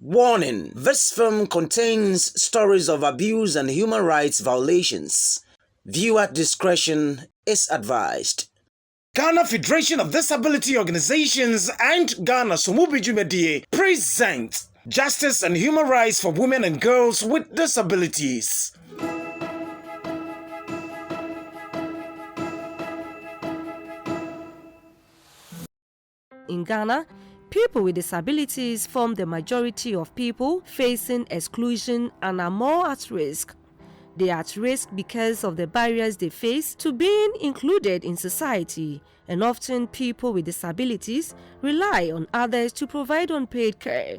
Warning: this film contains stories of abuse and human rights violations. Viewer discretion is advised. Ghana Federation of Disability Organizations and Ghana Somubi Jumedie present Justice and Human Rights for Women and Girls with Disabilities. In Ghana, people with disabilities form the majority of people facing exclusion and are more at risk. They are at risk because of the barriers they face to being included in society, and often people with disabilities rely on others to provide unpaid care.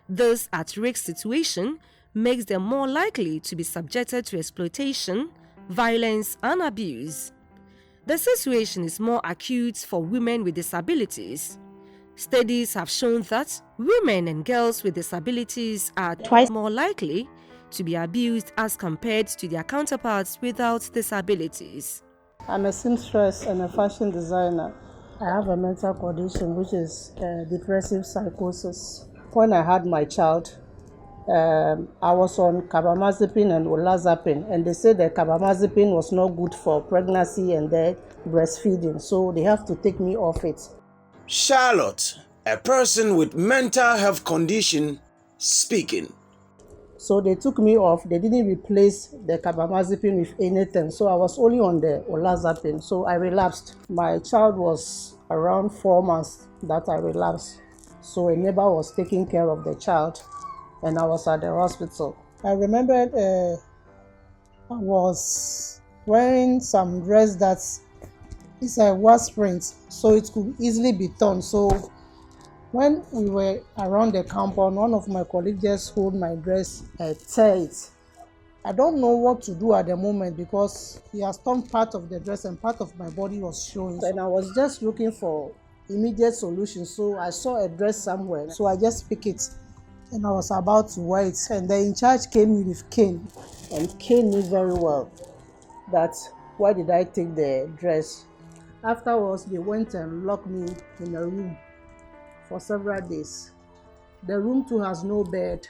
This at-risk situation makes them more likely to be subjected to exploitation, violence, and abuse. The situation is more acute for women with disabilities. Studies have shown that women and girls with disabilities are twice more likely to be abused as compared to their counterparts without disabilities. I'm a seamstress and a fashion designer. I have a mental condition which is depressive psychosis. When I had my child, I was on carbamazepine and olazapine, and they said that carbamazepine was not good for pregnancy and breastfeeding, so they have to take me off it. Charlotte, a person with mental health condition, speaking. So they took me off. They didn't replace the carbamazepine with anything, so I was only on the olazapine. So I relapsed. My child was around 4 months that I relapsed. So a neighbor was taking care of the child, and I was at the hospital. I remembered I was wearing some dress that is a was print, so it could easily be torn. So when we were around the compound, one of my colleagues just hold my dress and tear it. I don't know what to do at the moment because he has torn part of the dress and part of my body was showing. And I was just looking for immediate solution. So I saw a dress somewhere, so I just picked it and I was about to wear it. And the in charge came with cane, and cane knew very well that why did I take the dress. Afterwards, they went and locked me in a room for several days. The room too has no bed,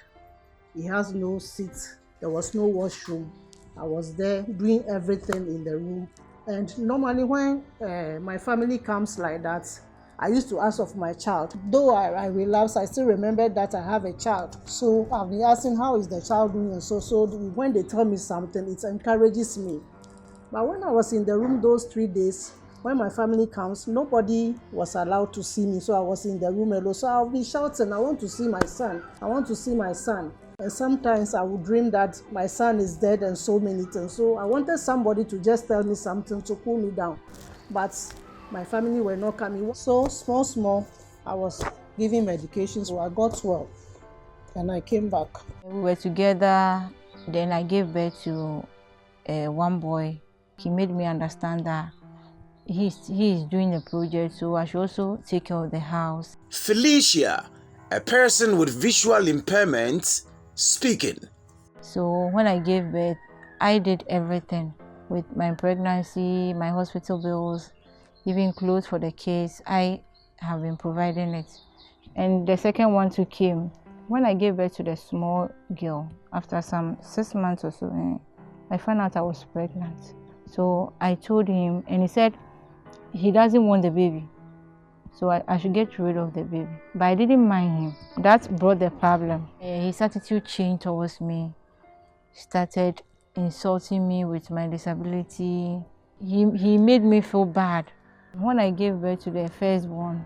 it has no seat, there was no washroom. I was there doing everything in the room. And normally when my family comes like that, I used to ask of my child. Though I relapsed, I still remember that I have a child. So I've been asking how is the child doing, and so when they tell me something, it encourages me. But when I was in the room those 3 days, when my family comes, nobody was allowed to see me, so I was in the room alone. So I'll be shouting, I want to see my son, I want to see my son. And sometimes I would dream that my son is dead and so many things. So I wanted somebody to just tell me something to cool me down. But my family were not coming. So small, I was giving medication, so I got well and I came back. We were together, then I gave birth to one boy. He made me understand that he is doing a project, so I should also take care of the house. Felicia, a person with visual impairment, speaking. So when I gave birth, I did everything with my pregnancy, my hospital bills, even clothes for the kids. I have been providing it. And the second one too came. When I gave birth to the small girl, after some 6 months or so, I found out I was pregnant. So I told him, and he said he doesn't want the baby, so I should get rid of the baby. But I didn't mind him. That brought the problem. His attitude changed towards me. He started insulting me with my disability. He made me feel bad. When I gave birth to the firstborn,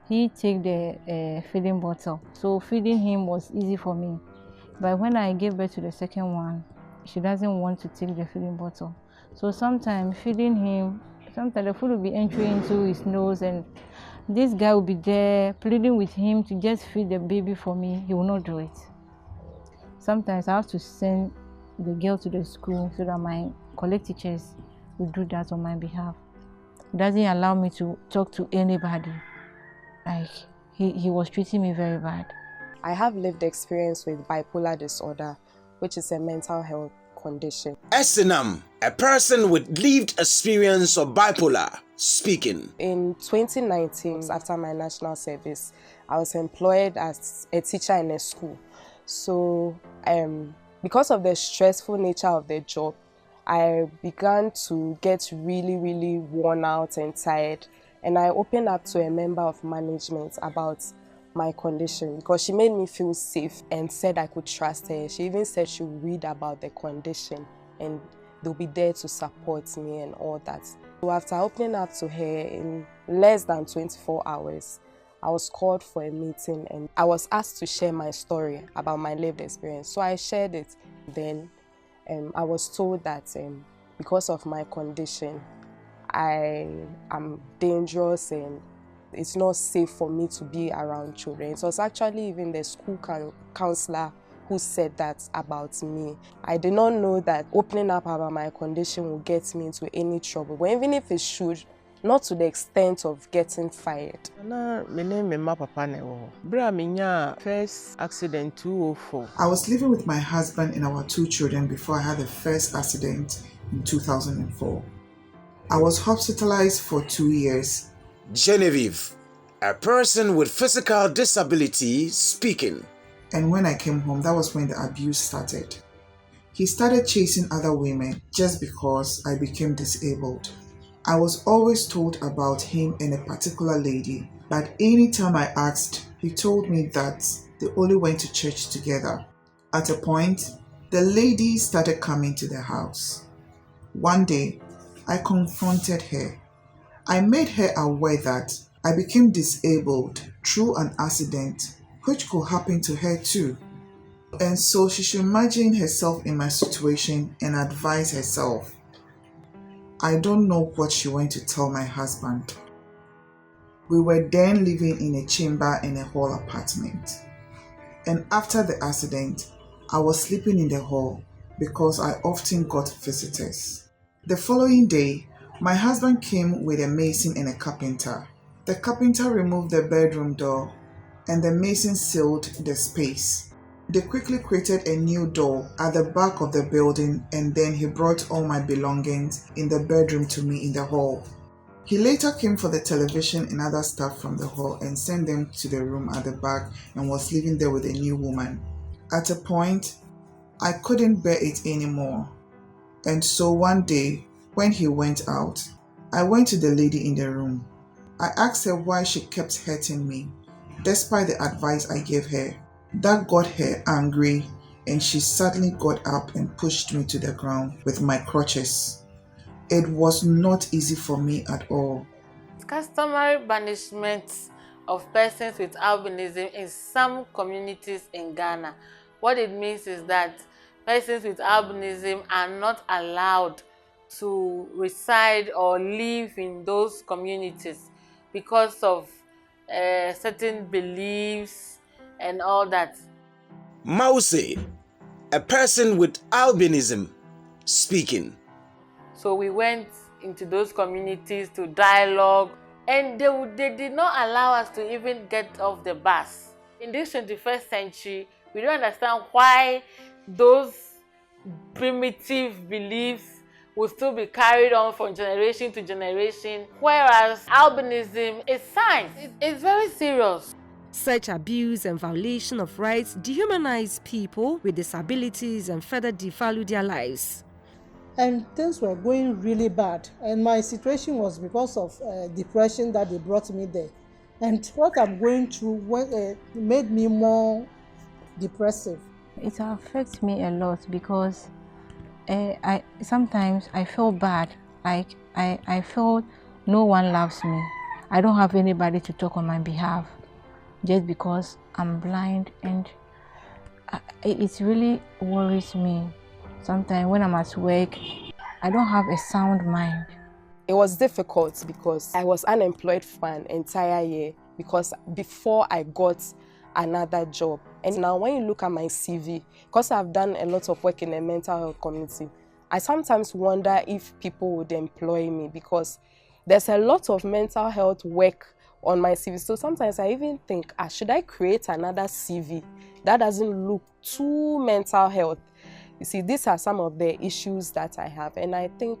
he took the feeding bottle, so feeding him was easy for me. But when I gave birth to the second one, she doesn't want to take the feeding bottle. So sometimes feeding him, sometimes the food will be entering into his nose, and this guy will be there pleading with him to just feed the baby for me. He will not do it. Sometimes I have to send the girl to the school so that my colleague teachers will do that on my behalf. He doesn't allow me to talk to anybody. Like, he was treating me very bad. I have lived experience with bipolar disorder, which is a mental health condition. Esinam, a person with lived experience of bipolar, speaking. In 2019, after my national service, I was employed as a teacher in a school. So because of the stressful nature of the job, I began to get really, really worn out and tired. And I opened up to a member of management about my condition because she made me feel safe and said I could trust her. She even said she would read about the condition and they'll be there to support me and all that. So after opening up to her in less than 24 hours, I was called for a meeting and I was asked to share my story about my lived experience. So I shared it. Then I was told that because of my condition, I am dangerous and it's not safe for me to be around children. So it was actually even the school counselor who said that about me. I did not know that opening up about my condition will get me into any trouble, but even if it should, not to the extent of getting fired. My name is Papa Newo. Bra first accident 2004. I was living with my husband and our 2 children before I had the first accident in 2004. I was hospitalized for 2 years. Genevieve, a person with physical disability, speaking. And when I came home, that was when the abuse started. He started chasing other women just because I became disabled. I was always told about him and a particular lady, but anytime I asked, he told me that they only went to church together. At a point, the lady started coming to the house. One day, I confronted her. I made her aware that I became disabled through an accident which could happen to her too. And so she should imagine herself in my situation and advise herself. I don't know what she went to tell my husband. We were then living in a chamber in a hall apartment. And after the accident, I was sleeping in the hall because I often got visitors. The following day, my husband came with a mason and a carpenter. The carpenter removed the bedroom door and the mason sealed the space. They quickly created a new door at the back of the building and then he brought all my belongings in the bedroom to me in the hall. He later came for the television and other stuff from the hall and sent them to the room at the back and was living there with a new woman. At a point, I couldn't bear it anymore. And so one day, when he went out, I went to the lady in the room. I asked her why she kept hurting me, despite the advice I gave her. That got her angry and she suddenly got up and pushed me to the ground with my crutches. It was not easy for me at all. Customary banishment of persons with albinism in some communities in Ghana. What it means is that persons with albinism are not allowed to reside or live in those communities because of certain beliefs and all that. Mause, a person with albinism, speaking. So we went into those communities to dialogue, and they did not allow us to even get off the bus. In this 21st century, we don't understand why those primitive beliefs will still be carried on from generation to generation, whereas albinism is science. It's very serious. Such abuse and violation of rights dehumanize people with disabilities and further devalue their lives. And things were going really bad. And my situation was because of depression that they brought me there. And what I'm going through made me more depressive. It affects me a lot because sometimes I feel bad. I feel no one loves me. I don't have anybody to talk on my behalf just because I'm blind, and it really worries me. Sometimes when I'm at work, I don't have a sound mind. It was difficult because I was unemployed for an entire year because before I got another job. And now when you look at my CV, because I've done a lot of work in the mental health community, I sometimes wonder if people would employ me because there's a lot of mental health work on my CV. So sometimes I even think, should I create another CV that doesn't look too mental health? You see, these are some of the issues that I have, and I think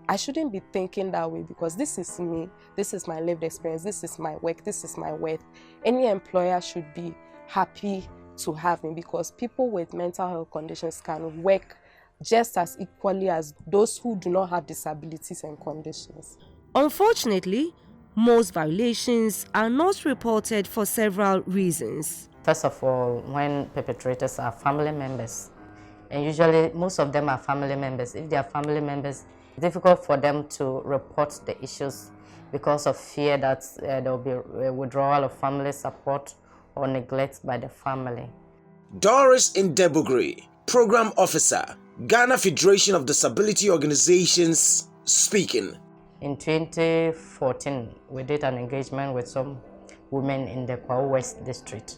I shouldn't be thinking that way because this is me, this is my lived experience, this is my work, this is my worth. Any employer should be happy to have me because people with mental health conditions can work just as equally as those who do not have disabilities and conditions. Unfortunately, most violations are not reported for several reasons. First of all, when perpetrators are family members, and usually most of them are family members. If they are family members, it's difficult for them to report the issues because of fear that there will be a withdrawal of family support or neglect by the family. Doris Indebugri, Program Officer, Ghana Federation of Disability Organizations, speaking. In 2014, we did an engagement with some women in the Kwao West district.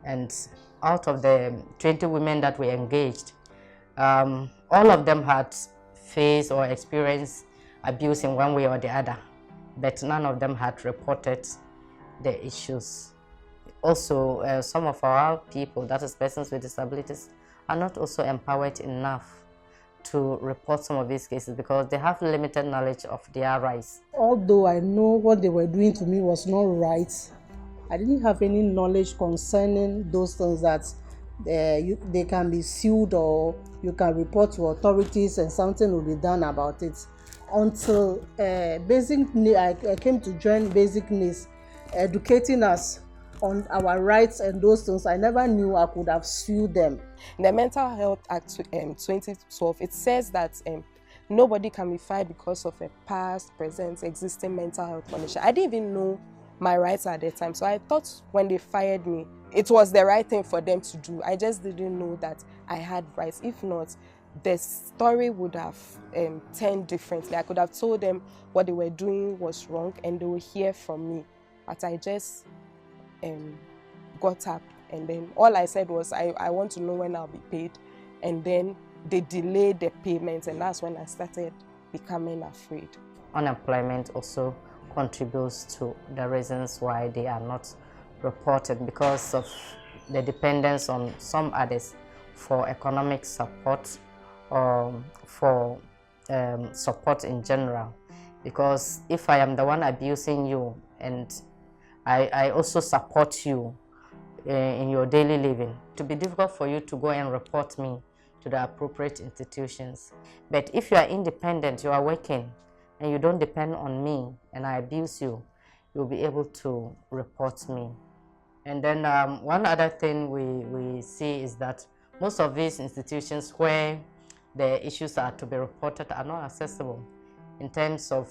And out of the 20 women that we engaged, all of them had faced or experienced abuse in one way or the other, but none of them had reported the issues. Also, some of our people, that is persons with disabilities, are not also empowered enough to report some of these cases because they have limited knowledge of their rights. Although I know what they were doing to me was not right, I didn't have any knowledge concerning those things that they can be sued or you can report to authorities and something will be done about it. Until I came to join Basic Needs, educating us on our rights and those things. I never knew I could have sued them. The Mental Health Act 2012, it says that nobody can be fired because of a past, present, existing mental health condition. I didn't even know my rights at that time. So I thought when they fired me, it was the right thing for them to do. I just didn't know that I had rights. If not, the story would have turned differently. I could have told them what they were doing was wrong and they would hear from me. But I just got up and then all I said was, I want to know when I'll be paid. And then they delayed the payment and that's when I started becoming afraid. Unemployment also contributes to the reasons why they are not reported because of the dependence on some others for economic support or for support in general. Because if I am the one abusing you and I also support you in your daily living, it will be difficult for you to go and report me to the appropriate institutions. But if you are independent, you are working, and you don't depend on me, and I abuse you, you'll be able to report me. And then one other thing we see is that most of these institutions where the issues are to be reported are not accessible in terms of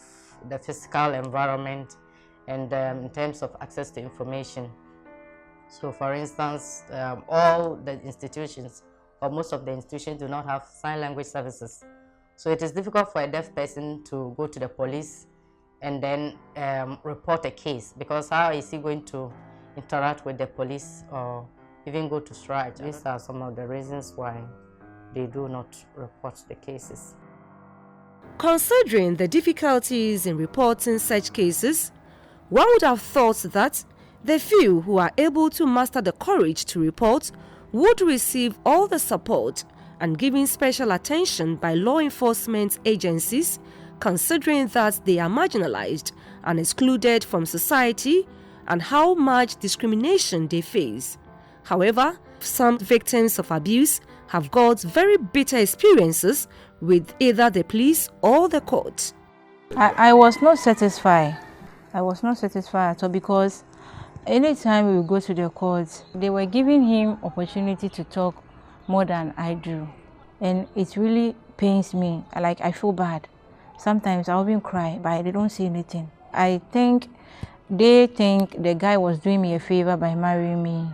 the physical environment and in terms of access to information. So for instance, all the institutions or most of the institutions do not have sign language services. So it is difficult for a deaf person to go to the police and then report a case because how is he going to interact with the police or even go to strike? These are some of the reasons why they do not report the cases. Considering the difficulties in reporting such cases, one would have thought that the few who are able to muster the courage to report would receive all the support and given special attention by law enforcement agencies, considering that they are marginalized and excluded from society and how much discrimination they face. However, some victims of abuse have got very bitter experiences with either the police or the court. I was not satisfied. I was not satisfied at all because anytime we go to the court, they were giving him opportunity to talk more than I do. And it really pains me. Like, I feel bad. Sometimes I'll even cry, but they don't say anything. I think they think the guy was doing me a favor by marrying me.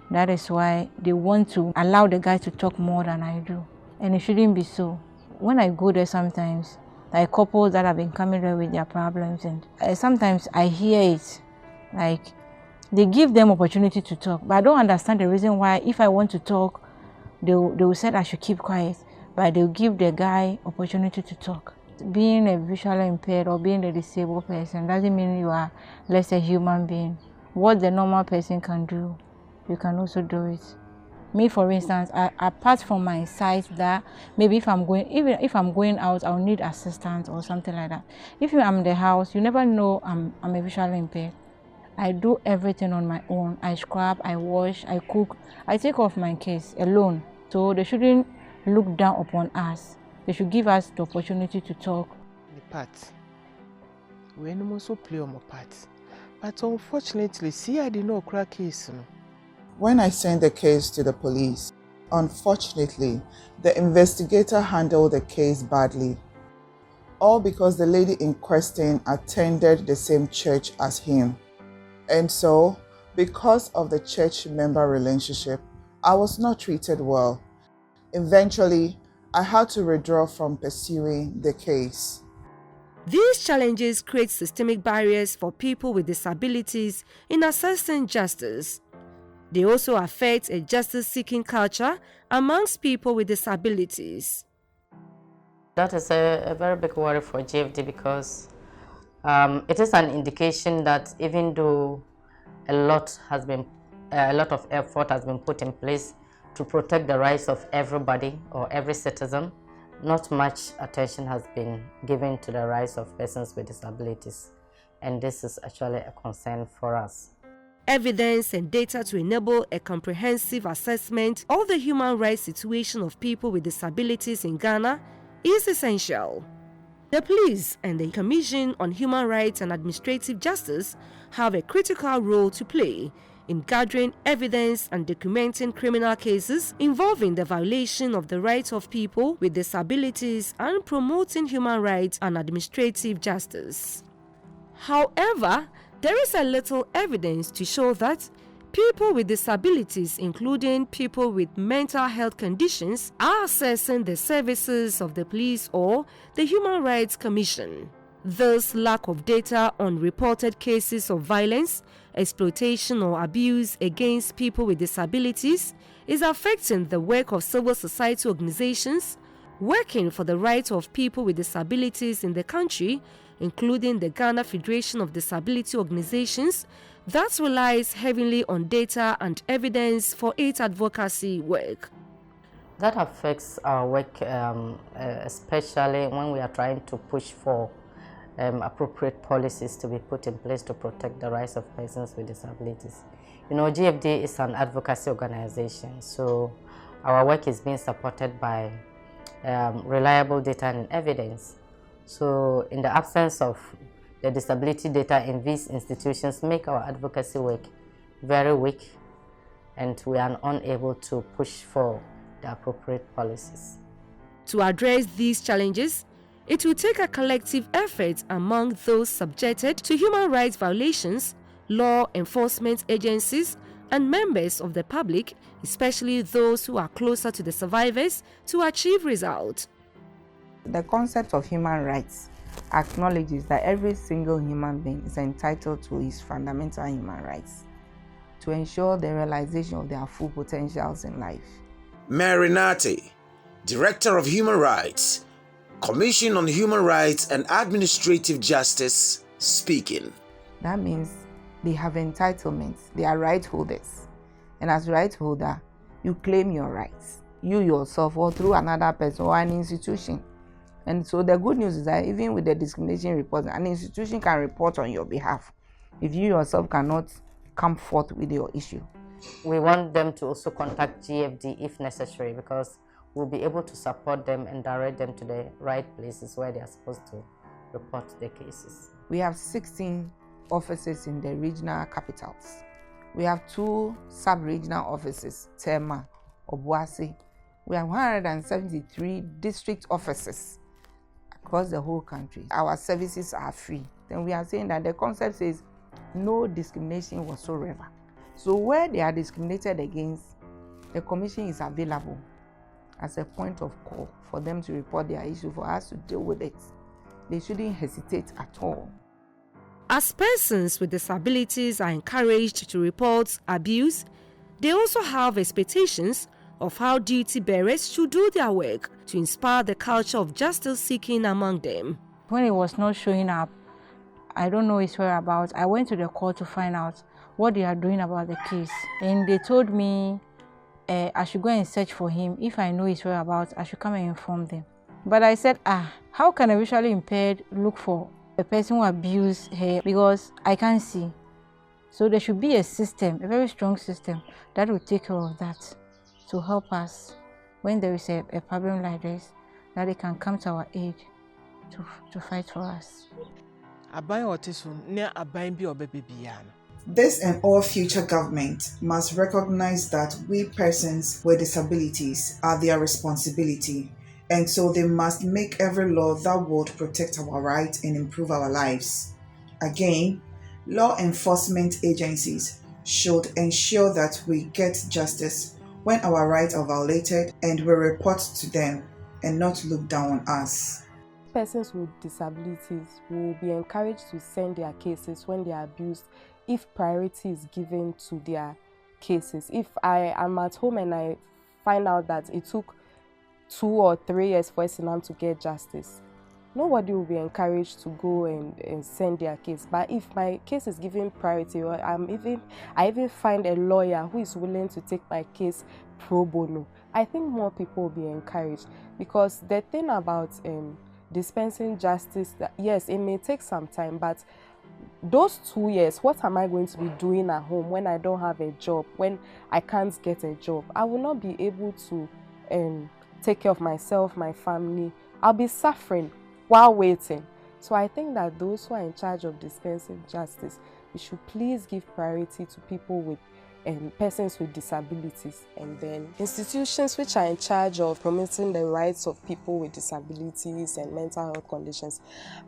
That is why they want to allow the guy to talk more than I do. And it shouldn't be so. When I go there sometimes, like couples that have been coming there with their problems, and sometimes I hear it, like they give them opportunity to talk, but I don't understand the reason why if I want to talk, they will say I should keep quiet, but they'll give the guy opportunity to talk. Being a visually impaired or being a disabled person doesn't mean you are less a human being. What the normal person can do, you can also do it. Me, for instance, apart from my sight that maybe even if I'm going out, I'll need assistance or something like that. If I'm in the house, you never know I'm a visually impaired. I do everything on my own. I scrub, I wash, I cook. I take off my case alone. So they shouldn't look down upon us. They should give us the opportunity to talk. The part. We also play on my part. But unfortunately, see, I did not crack case. No. When I sent the case to the police, unfortunately, the investigator handled the case badly. All because the lady in question attended the same church as him. And so, because of the church member relationship, I was not treated well. Eventually, I had to withdraw from pursuing the case. These challenges create systemic barriers for people with disabilities in accessing justice. They also affect a justice-seeking culture amongst people with disabilities. That is a very big worry for GFD because it is an indication that even though a lot of effort has been put in place to protect the rights of everybody or every citizen, not much attention has been given to the rights of persons with disabilities, and this is actually a concern for us. Evidence and data to enable a comprehensive assessment of the human rights situation of people with disabilities in Ghana is essential. The police and the Commission on Human Rights and Administrative Justice have a critical role to play in gathering evidence and documenting criminal cases involving the violation of the rights of people with disabilities and promoting human rights and administrative justice. However, there is a little evidence to show that people with disabilities, including people with mental health conditions, are accessing the services of the police or the Human Rights Commission. This lack of data on reported cases of violence, exploitation or abuse against people with disabilities is affecting the work of civil society organizations working for the rights of people with disabilities in the country, including the Ghana Federation of Disability Organizations, that relies heavily on data and evidence for its advocacy work. That affects our work, especially when we are trying to push for appropriate policies to be put in place to protect the rights of persons with disabilities. You know, GFD is an advocacy organization, so our work is being supported by reliable data and evidence. So in the absence of the disability data in these institutions make our advocacy work very weak, and we are unable to push for the appropriate policies. To address these challenges, it will take a collective effort among those subjected to human rights violations, law enforcement agencies, and members of the public, especially those who are closer to the survivors, to achieve results. The concept of human rights acknowledges that every single human being is entitled to his fundamental human rights to ensure the realization of their full potentials in life. Mary Nati, Director of Human Rights, Commission on Human Rights and Administrative Justice, speaking. That means they have entitlements, they are right holders. And as right holder, you claim your rights, you yourself or through another person or an institution. And so the good news is that even with the discrimination report, an institution can report on your behalf if you yourself cannot come forth with your issue. We want them to also contact GFD if necessary, because we'll be able to support them and direct them to the right places where they are supposed to report their cases. We have 16 offices in the regional capitals. We have 2 sub-regional offices, Tema, Obuasi. We have 173 district offices across the whole country. Our services are free. Then we are saying that the concept says no discrimination whatsoever. So where they are discriminated against, the commission is available as a point of call for them to report their issue, for us to deal with it. They shouldn't hesitate at all. As persons with disabilities are encouraged to report abuse, they also have expectations of how duty bearers should do their work to inspire the culture of justice seeking among them. When it was not showing up, I don't know his whereabouts. I went to the court to find out what they are doing about the case. And they told me I should go and search for him. If I know his whereabouts, I should come and inform them. But I said, how can a visually impaired look for a person who abused her because I can't see? So there should be a system, a very strong system that will take care of that to help us when there is a problem like this, that they can come to our aid to fight for us. This and all future government must recognize that we persons with disabilities are their responsibility, and so they must make every law that would protect our rights and improve our lives. Again, law enforcement agencies should ensure that we get justice when our rights are violated, and we report to them and not look down on us. Persons with disabilities will be encouraged to send their cases when they are abused if priority is given to their cases. If I am at home and I find out that it took 2 or 3 years for Sinam to get justice, nobody will be encouraged to go and send their case. But if my case is given priority, or I even find a lawyer who is willing to take my case pro bono, I think more people will be encouraged. Because the thing about dispensing justice, that yes, it may take some time, but those 2 years, what am I going to be doing at home when I don't have a job, when I can't get a job? I will not be able to take care of myself, my family. I'll be suffering while waiting. So I think that those who are in charge of dispensing justice, we should please give priority to people with persons with disabilities, and then institutions which are in charge of promoting the rights of people with disabilities and mental health conditions.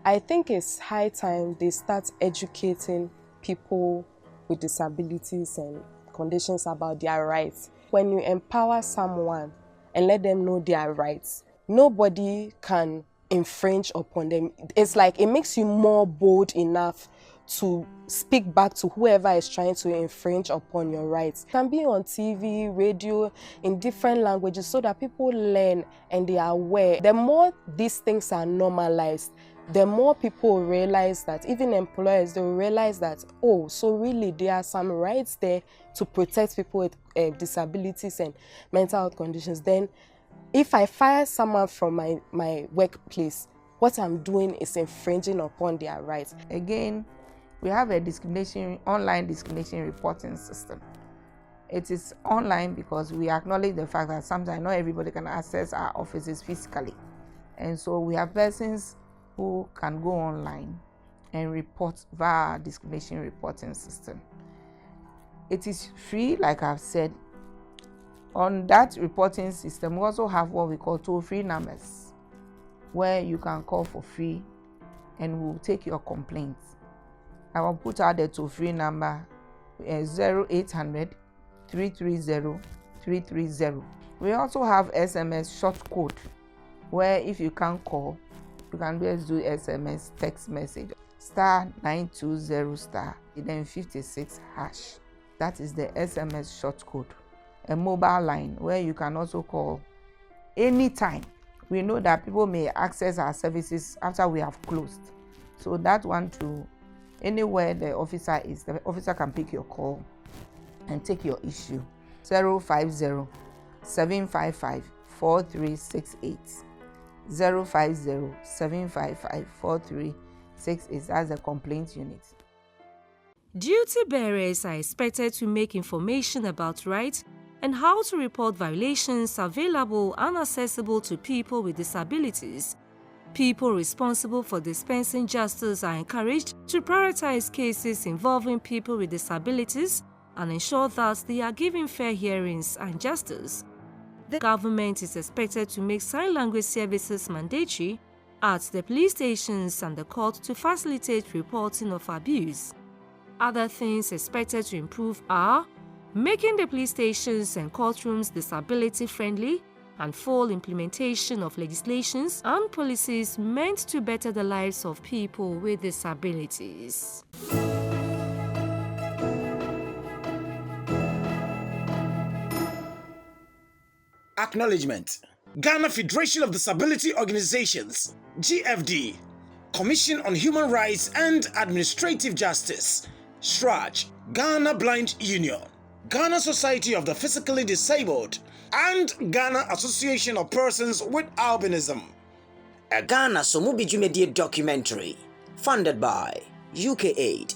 I think it's high time they start educating people with disabilities and conditions about their rights. When you empower someone and let them know their rights, nobody can infringe upon them. It's like it makes you more bold enough to speak back to whoever is trying to infringe upon your rights. It can be on TV, radio, in different languages, so that people learn and they are aware. The more these things are normalized, the more people realize that, even employers, they will realize that, oh, so really there are some rights there to protect people with disabilities and mental health conditions. Then if I fire someone from my workplace, what I'm doing is infringing upon their rights. Again, we have a online discrimination reporting system. It is online because we acknowledge the fact that sometimes not everybody can access our offices physically. And so we have persons who can go online and report via our discrimination reporting system. It is free, like I've said. On that reporting system, we also have what we call toll-free numbers, where you can call for free and we'll take your complaints. I will put out the toll-free number 0800 330 330. We also have SMS short code, where if you can't call, you can just do SMS text message *920* then 56#. That is the SMS short code. A mobile line where you can also call anytime. We know that people may access our services after we have closed, so that one too. Anywhere the officer is, the officer can pick your call and take your issue. 050 755 4368. 050 755 4368. That's the complaint unit. Duty bearers are expected to make information about rights and how to report violations available and accessible to people with disabilities. People responsible for dispensing justice are encouraged to prioritize cases involving people with disabilities and ensure that they are given fair hearings and justice. The government is expected to make sign language services mandatory at the police stations and the court to facilitate reporting of abuse. Other things expected to improve are making the police stations and courtrooms disability-friendly, and full implementation of legislations and policies meant to better the lives of people with disabilities. Acknowledgement. Ghana Federation of Disability Organizations, GFD, Commission on Human Rights and Administrative Justice, SHRAJ, Ghana Blind Union, Ghana Society of the Physically Disabled, and Ghana Association of Persons with Albinism. A Ghana Somubijumedie documentary funded by UK Aid.